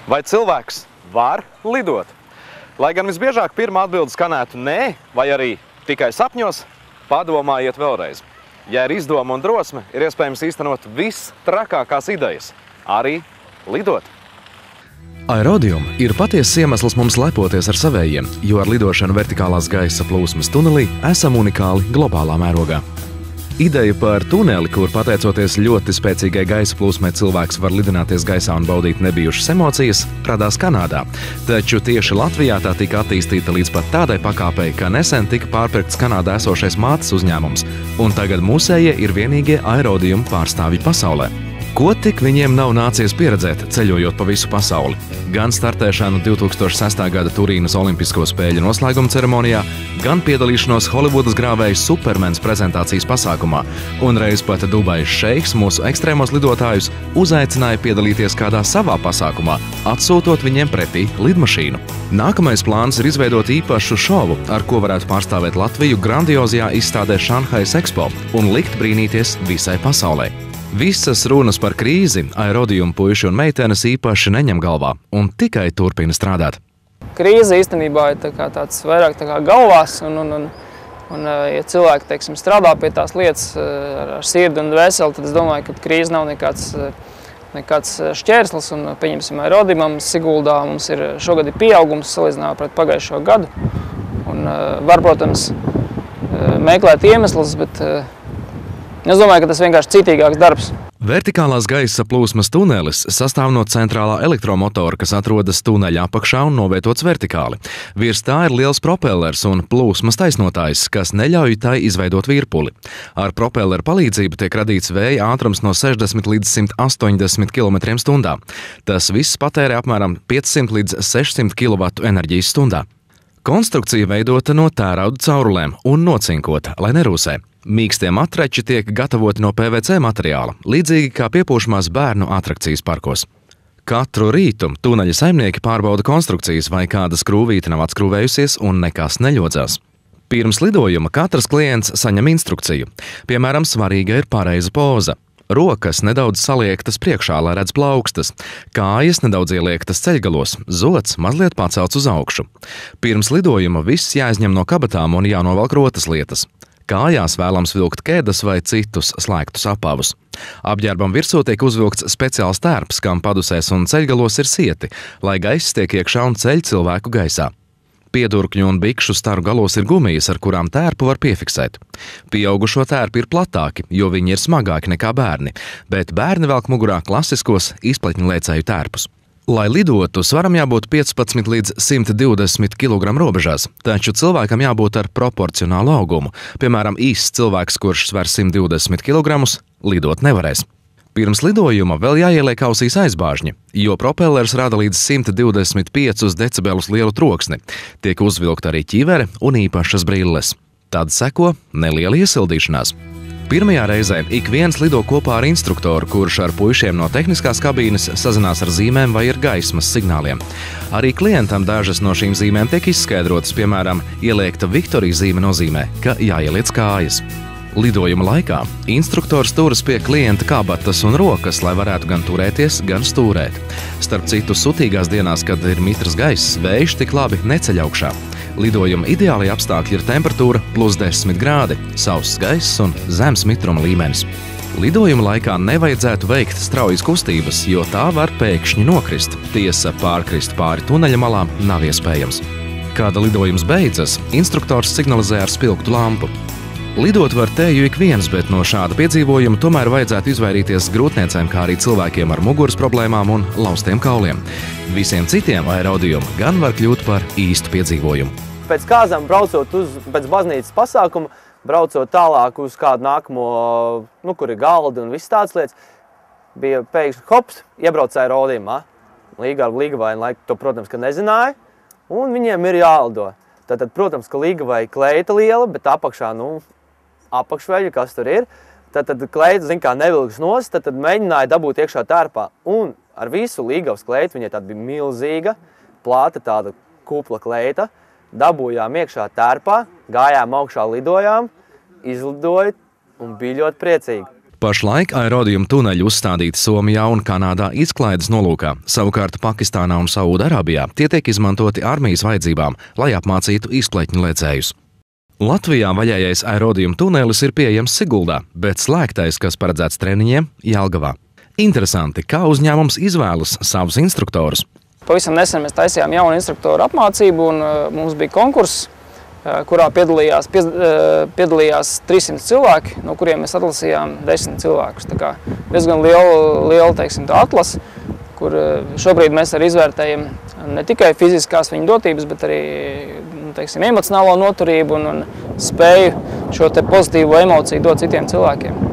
Vai cilvēks var lidot? Lai gan visbiežāk pirmā atbilde skanētu nē, vai arī tikai sapņos, padomājiet vēlreiz. Ja ir izdoma un drosme, ir iespējams īstenot visstrakākās idejas, arī lidot. Aerodium ir patiesas iemesls mums lepoties ar savējiem, jo ar lidošanu vertikālās gaisa plūsmas tunelī esam unikāli globālā mērogā. Ideja par tuneli, kur pateicoties ļoti spēcīgai gaisa plūsmai cilvēks var lidināties gaisā un baudīt nebijušas emocijas, radās Kanādā. Taču tieši Latvijā tā tika attīstīta līdz pat tādai pakāpei, ka nesen tika pārpirkts Kanādā esošais mātes uzņēmums, un tagad mūsējie ir vienīgie Aerodium pārstāvji pasaulē. Ko tik viņiem nav nācies pieredzēt, ceļojot pa visu pasauli? Gan startēšanu 2006. gada Turīnas Olimpisko spēļu noslēguma ceremonijā, gan piedalīšanos Holivudas grāvēja Supermens prezentācijas pasākumā, un reiz pat Dubajas šeiks mūsu ekstrēmos lidotājus uzaicināja piedalīties kādā savā pasākumā, atsūtot viņiem pretī lidmašīnu. Nākamais plāns ir izveidot īpašu šovu, ar ko varētu pārstāvēt Latviju grandiozajā izstādē Šanhais Expo un likt brīnīties visai pasaulē. Visas runas par krīzi Aerodium puiši un meitenes īpaši neņem galvā un tikai turpina strādāt. Krīze īstenībā ir tāds vairāk galvās, un ja cilvēki, teiksim, strādā pie tās lietas ar sirdi un dvēseli, tad es domāju, ka krīze nav nekāds šķērslis, un pieņemsim Aerodiumam Siguldā mums ir šogad pieaugums salīdzinājumā pret pagājušo gadu, un var, protams, meklēt iemeslus, bet es domāju, ka tas vienkārši citīgāks darbs. Vertikālās gaisa plūsmas tunelis sastāv no centrālā elektromotora, kas atrodas tuneļa apakšā un novietots vertikāli. Virs tā ir liels propellers un plūsmas taisnotājs, kas neļauj tai izveidot virpuli. Ar propelleru palīdzību tiek radīts vēja ātrums no 60 līdz 180 km/h. Tas viss patērē apmēram 500 līdz 600 kW enerģijas stundā. Konstrukcija veidota no tērauda caurulēm un nocinkota, lai nerūsē. Mīkstie matreči tiek gatavoti no PVC materiāla, līdzīgi kā piepūšamās bērnu atrakcijas parkos. Katru rītu tuneļa saimnieki pārbauda konstrukcijas, vai kāda skrūvīte nav atskrūvējusies un nekas neļodzās. Pirms lidojuma katrs klients saņem instrukciju. Piemēram, svarīga ir pareiza poza. Rokas nedaudz saliektas priekšā, lai redz plaukstas, kājas nedaudz ieliektas ceļgalos, zods mazliet pacelts uz augšu. Pirms lidojuma viss jāizņem no kabatām un jānovelk rotas lietas. Kājās vēlams vilkt kēdas vai citus slēgtus apavus. Apģērbam virsū tiek uzvilkts speciāls tērps, kam padusēs un ceļgalos ir sieti, lai gaiss tiek iekšā un ceļ cilvēku gaisā. Piedurkņu un bikšu staru galos ir gumijas, ar kurām tērpu var piefiksēt. Pieaugušo tērpi ir platāki, jo viņi ir smagāki nekā bērni, bet bērni velk mugurā klasiskos izpletņlēcēju tērpus. Lai lidotu, svaram jābūt 15 līdz 120 kg robežās, taču cilvēkam jābūt ar proporcionālu augumu. Piemēram, īsts cilvēks, kurš sver 120 kg, lidot nevarēs. Pirms lidojuma vēl jāieliek ausīs aizbāžņi, jo propellers rada līdz 125 decibelus lielu troksni. Tiek uzvilkta arī ķivere un īpašas brilles. Tad seko neliela iesildīšanās. Pirmajā reizē ik viens lido kopā ar instruktoru, kurš ar puišiem no tehniskās kabīnes sazinās ar zīmēm vai ar gaismas signāliem. Arī klientam dažas no šīm zīmēm tiek izskaidrotas, piemēram, ieliekta Viktorija zīme nozīmē, ka jāieliec kājas. Lidojuma laikā instruktors turas pie klienta kabatas un rokas, lai varētu gan turēties, gan stūrēt. Starp citu, sutīgās dienās, kad ir mitrs gaiss, vējš tik labi neceļ augšā. Lidojuma ideālie apstākļi ir temperatūra +10 grādi, sauss gaiss un zems mitruma līmenis. Lidojuma laikā nevajadzētu veikt straujas kustības, jo tā var pēkšņi nokrist. Tiesa, pārkrist pāri tuneļa malām nav iespējams. Kāda lidojums beidzas, instruktors signalizē ar spilgtu lampu. Lidot var tēju ik viens, bet no šāda piedzīvojuma tomēr vajadzētu izvairīties grūtniecēm, kā arī cilvēkiem ar muguras problēmām un laustiem kauliem. Visiem citiem Aerodium gan var kļūt par īstu piedzīvojumu. Pēc kāzām braucot pēc baznīcas pasākuma, braucot tālāk uz kādu nākamo, kur ir galdi un viss tāds lietas, bija pēkšņi hops, iebrauc Aerodiumā. Līgavaini laiku to, protams, ka nezināja, un viņiem ir jālido. Tad, protams, ka Līgavai kleita liela, bet apakšā, apakšveļa, kas tur ir. Tad kleita, kā nevilks nost, tad mēģināja dabūt iekšā tērpā. Un ar visu Līgavas kleitu, viņai tāda bija milzīga, plāta tāda kupla kleita. Dabūjām iekšā tērpā, gājām augšā, lidojām, izlidoja un bija ļoti priecīgi. Pašlaik aerodījuma tuneļi uzstādīti Somijā un Kanādā izklaides nolūkā, savukārt Pakistānā un Saūdarābijā tie tiek izmantoti armijas vajadzībām, lai apmācītu izpletņu lēcējus. Latvijā vaļējais aerodījuma tunelis ir pieejams Siguldā, bet slēgtais, kas paredzēts treniņiem, Jelgavā. Interesanti, kā uzņēmums izvēlas savus instruktorus. Pavisam nesen mēs taisījām jaunu instruktoru apmācību un mums bija konkurss, kurā piedalījās 300 cilvēki, no kuriem mēs atlasījām 10 cilvēkus. Tā kā diezgan liela teiksim, atlase, kur šobrīd mēs arī izvērtējam ne tikai fiziskās viņa dotības, bet arī teiksim, emocionālo noturību un spēju šo te pozitīvo emociju dot citiem cilvēkiem.